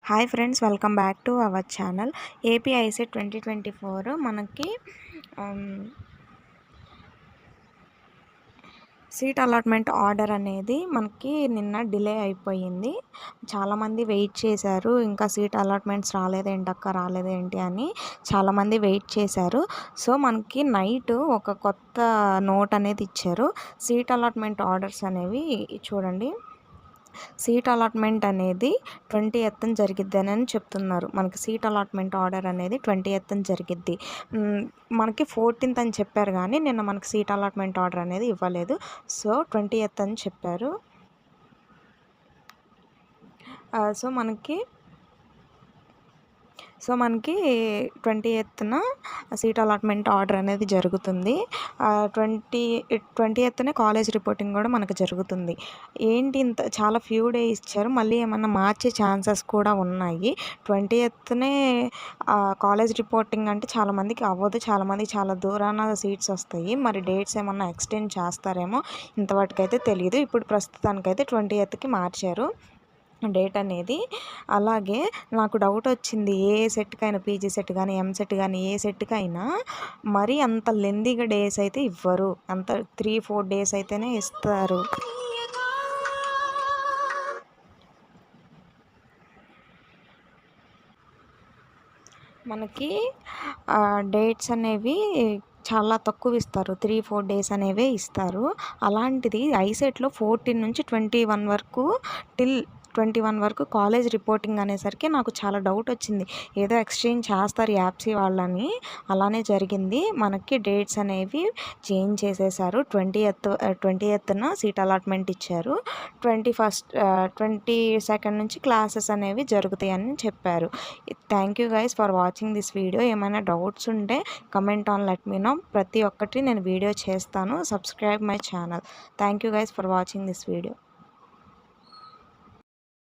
Hi friends, welcome back to our channel. AP ICET 2024 మనకి seat allotment order అనేది మనకి నిన్న డిలే అయిపోయింది. చాలామంది వెయిట్ చేశారు, ఇంకా సీట్ అలాట్మెంట్స్ రాలేదేంటక్క రాలేదేంటి అని చాలామంది వెయిట్ చేశారు. సో మనకి నైట్ ఒక కొత్త నోట్ అనేది ఇచ్చారు. సీట్ అలాట్మెంట్ ఆర్డర్స్ అనేవి చూడండి. సీట్ అలాట్మెంట్ అనేది 20th జరిగిద్ది అని చెప్తున్నారు. మనకి సీట్ అలాట్మెంట్ ఆర్డర్ అనేది 20th జరిగిద్ది. మనకి 14th అని చెప్పారు, కానీ నిన్న మనకి సీట్ అలాట్మెంట్ ఆర్డర్ అనేది ఇవ్వలేదు. సో 20th అని చెప్పారు. సో మనకి 20th సీట్ అలాట్మెంట్ ఆర్డర్ అనేది జరుగుతుంది. 20th కాలేజ్ రిపోర్టింగ్ కూడా మనకు జరుగుతుంది. ఏంటి ఇంత చాలా ఫ్యూ డే ఇచ్చారు, మళ్ళీ ఏమన్నా మార్చే ఛాన్సెస్ కూడా ఉన్నాయి. 20th కాలేజ్ రిపోర్టింగ్ అంటే చాలామందికి అవ్వదు, చాలామందికి చాలా దూరాన సీట్స్ వస్తాయి. మరి డేట్స్ ఏమన్నా ఎక్స్టెండ్ చేస్తారేమో, ఇంతవరకైతే తెలియదు. ఇప్పుడు ప్రస్తుతానికైతే 20th మార్చారు డేట్ అనేది. అలాగే నాకు డౌట్ వచ్చింది, ఏ సెట్కైనా పీజీ సెట్ కానీ ఎంసెట్ కానీ ఏ సెట్కైనా మరి అంత లెందీగా డేస్ అయితే ఇవ్వరు, అంత 3-4 డేస్ అయితేనే ఇస్తారు. మనకి డేట్స్ అనేవి చాలా తక్కువ ఇస్తారు, 3-4 డేస్ అనేవే ఇస్తారు. అలాంటిది ఐసెట్లో 14 నుంచి 21 వరకు టిల్ 21 వరకు కాలేజ్ రిపోర్టింగ్ అనేసరికి నాకు చాలా డౌట్ వచ్చింది, ఏదో ఎక్స్చేంజ్ చేస్తారు యాప్సీ వాళ్ళని. అలానే జరిగింది. మనకి డేట్స్ అనేవి చేంజ్ చేసేసారు. 20th సీట్ అలాట్మెంట్ ఇచ్చారు. 22nd నుంచి క్లాసెస్ అనేవి జరుగుతాయని చెప్పారు. Thank you guys for watching this video. ఏమైనా డౌట్స్ ఉంటే comment on let me know. ప్రతి ఒక్కటి నేను వీడియో చేస్తాను. Subscribe my channel. Thank you guys for watching this video.